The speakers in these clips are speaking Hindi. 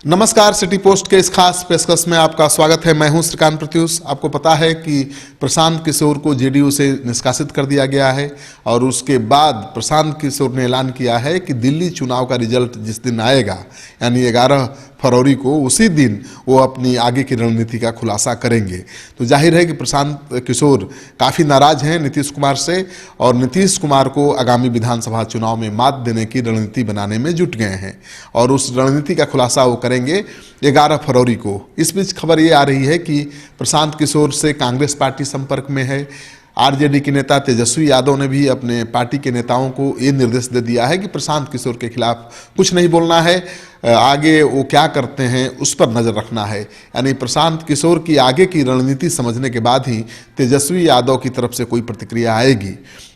नमस्कार, सिटी पोस्ट के इस खास पेशकश में आपका स्वागत है। मैं हूं श्रीकांत प्रत्युष। आपको पता है कि प्रशांत किशोर को जेडीयू से निष्कासित कर दिया गया है और उसके बाद प्रशांत किशोर ने ऐलान किया है कि दिल्ली चुनाव का रिजल्ट जिस दिन आएगा यानी 11 फरवरी को, उसी दिन वो अपनी आगे की रणनीति का खुलासा करेंगे। तो जाहिर है कि प्रशांत किशोर काफ़ी नाराज हैं नीतीश कुमार से और नीतीश कुमार को आगामी विधानसभा चुनाव में मात देने की रणनीति बनाने में जुट गए हैं और उस रणनीति का खुलासा वो करेंगे 11 फरवरी को। इस बीच खबर ये आ रही है कि प्रशांत किशोर से कांग्रेस पार्टी संपर्क में है। आरजेडी के नेता तेजस्वी यादव ने भी अपने पार्टी के नेताओं को ये निर्देश दे दिया है कि प्रशांत किशोर के खिलाफ कुछ नहीं बोलना है, आगे वो क्या करते हैं उस पर नज़र रखना है। यानी प्रशांत किशोर की आगे की रणनीति समझने के बाद ही तेजस्वी यादव की तरफ से कोई प्रतिक्रिया आएगी।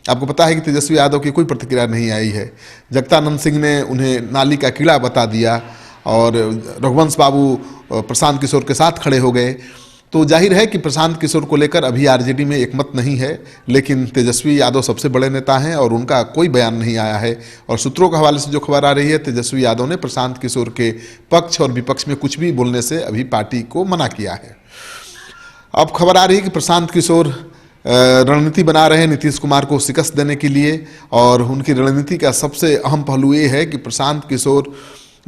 आपको पता है कि तेजस्वी यादव की कोई प्रतिक्रिया नहीं आई है। जगदानंद सिंह ने उन्हें नाली का कीड़ा बता दिया और रघुवंश बाबू प्रशांत किशोर के साथ खड़े हो गए। तो जाहिर है कि प्रशांत किशोर को लेकर अभी आरजेडी में एकमत नहीं है, लेकिन तेजस्वी यादव सबसे बड़े नेता हैं और उनका कोई बयान नहीं आया है। और सूत्रों के हवाले से जो खबर आ रही है, तेजस्वी यादव ने प्रशांत किशोर के पक्ष और विपक्ष में कुछ भी बोलने से अभी पार्टी को मना किया है। अब खबर आ रही है कि प्रशांत किशोर रणनीति बना रहे हैं नीतीश कुमार को शिकस्त देने के लिए और उनकी रणनीति का सबसे अहम पहलू ये है कि प्रशांत किशोर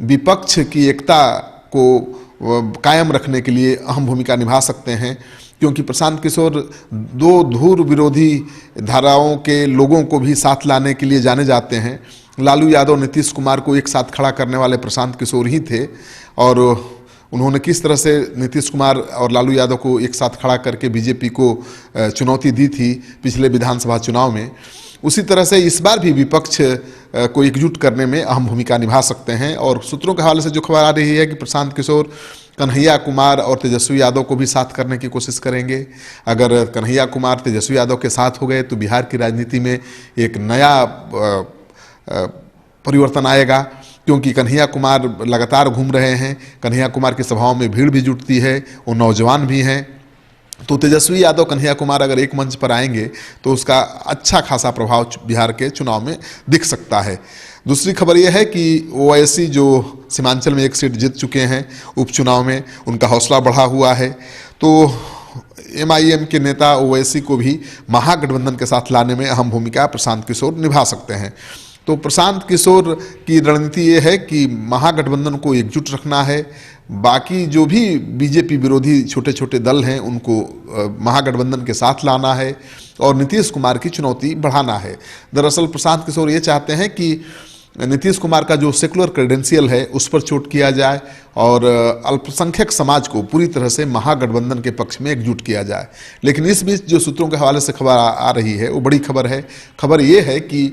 विपक्ष की एकता को कायम रखने के लिए अहम भूमिका निभा सकते हैं, क्योंकि प्रशांत किशोर दो धुर विरोधी धाराओं के लोगों को भी साथ लाने के लिए जाने जाते हैं। लालू यादव नीतीश कुमार को एक साथ खड़ा करने वाले प्रशांत किशोर ही थे और उन्होंने किस तरह से नीतीश कुमार और लालू यादव को एक साथ खड़ा करके बीजेपी को चुनौती दी थी पिछले विधानसभा चुनाव में, उसी तरह से इस बार भी विपक्ष को एकजुट करने में अहम भूमिका निभा सकते हैं। और सूत्रों के हवाले से जो खबर आ रही है कि प्रशांत किशोर कन्हैया कुमार और तेजस्वी यादव को भी साथ करने की कोशिश करेंगे। अगर कन्हैया कुमार तेजस्वी यादव के साथ हो गए तो बिहार की राजनीति में एक नया परिवर्तन आएगा, क्योंकि कन्हैया कुमार लगातार घूम रहे हैं। कन्हैया कुमार की सभाओं में भीड़ भी जुटती है, वो नौजवान भी हैं। तो तेजस्वी यादव कन्हैया कुमार अगर एक मंच पर आएंगे तो उसका अच्छा खासा प्रभाव बिहार के चुनाव में दिख सकता है। दूसरी खबर यह है कि ओवैसी जो सीमांचल में एक सीट जीत चुके हैं उपचुनाव में, उनका हौसला बढ़ा हुआ है। तो एमआईएम के नेता ओवैसी को भी महागठबंधन के साथ लाने में अहम भूमिका प्रशांत किशोर निभा सकते हैं। तो प्रशांत किशोर की रणनीति ये है कि महागठबंधन को एकजुट रखना है, बाकी जो भी बीजेपी विरोधी छोटे छोटे दल हैं उनको महागठबंधन के साथ लाना है और नीतीश कुमार की चुनौती बढ़ाना है। दरअसल प्रशांत किशोर ये चाहते हैं कि नीतीश कुमार का जो सेकुलर क्रेडेंशियल है उस पर चोट किया जाए और अल्पसंख्यक समाज को पूरी तरह से महागठबंधन के पक्ष में एकजुट किया जाए। लेकिन इस बीच जो सूत्रों के हवाले से खबर आ रही है वो बड़ी खबर है। खबर ये है कि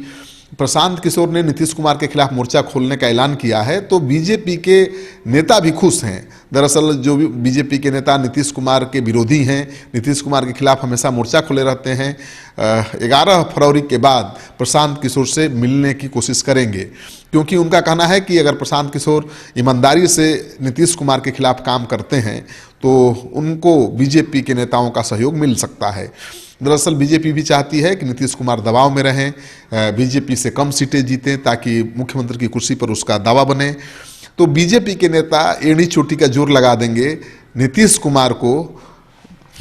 प्रशांत किशोर ने नीतीश कुमार के खिलाफ मोर्चा खोलने का ऐलान किया है, तो बीजेपी के नेता भी खुश हैं। दरअसल जो भी बीजेपी के नेता नीतीश कुमार के विरोधी हैं, नीतीश कुमार के खिलाफ हमेशा मोर्चा खोले रहते हैं, 11 फरवरी के बाद प्रशांत किशोर से मिलने की कोशिश करेंगे, क्योंकि उनका कहना है कि अगर प्रशांत किशोर ईमानदारी से नीतीश कुमार के खिलाफ काम करते हैं तो उनको बीजेपी के नेताओं का सहयोग मिल सकता है। दरअसल बीजेपी भी चाहती है कि नीतीश कुमार दबाव में रहें, बीजेपी से कम सीटें जीतें ताकि मुख्यमंत्री की कुर्सी पर उसका दावा बने। तो बीजेपी के नेता एड़ी चोटी का जोर लगा देंगे नीतीश कुमार को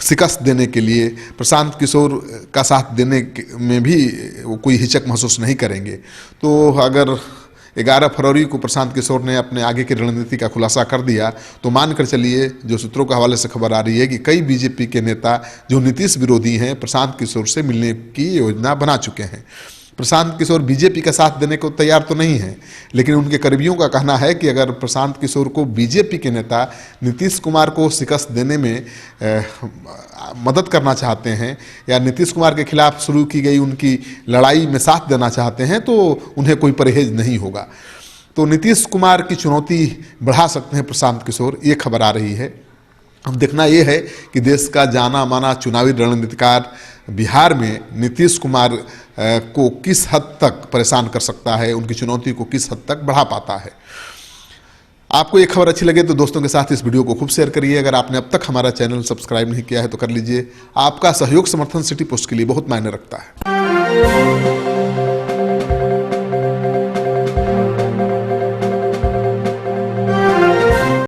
शिकस्त देने के लिए। प्रशांत किशोर का साथ देने में भी वो कोई हिचक महसूस नहीं करेंगे। तो अगर 11 फरवरी को प्रशांत किशोर ने अपने आगे की रणनीति का खुलासा कर दिया तो मानकर चलिए, जो सूत्रों के हवाले से खबर आ रही है कि कई बीजेपी के नेता जो नीतीश विरोधी हैं प्रशांत किशोर से मिलने की योजना बना चुके हैं। प्रशांत किशोर बीजेपी का साथ देने को तैयार तो नहीं है, लेकिन उनके करीबियों का कहना है कि अगर प्रशांत किशोर को बीजेपी के नेता नीतीश कुमार को शिकस्त देने में मदद करना चाहते हैं या नीतीश कुमार के खिलाफ शुरू की गई उनकी लड़ाई में साथ देना चाहते हैं तो उन्हें कोई परहेज नहीं होगा। तो नीतीश कुमार की चुनौती बढ़ा सकते हैं प्रशांत किशोर, ये खबर आ रही है। अब देखना ये है कि देश का जाना माना चुनावी रणनीतिकार बिहार में नीतीश कुमार को किस हद तक परेशान कर सकता है, उनकी चुनौती को किस हद तक बढ़ा पाता है। आपको ये खबर अच्छी लगे तो दोस्तों के साथ इस वीडियो को खूब शेयर करिए। अगर आपने अब तक हमारा चैनल सब्सक्राइब नहीं किया है तो कर लीजिए। आपका सहयोग समर्थन सिटी पोस्ट के लिए बहुत मायने रखता है।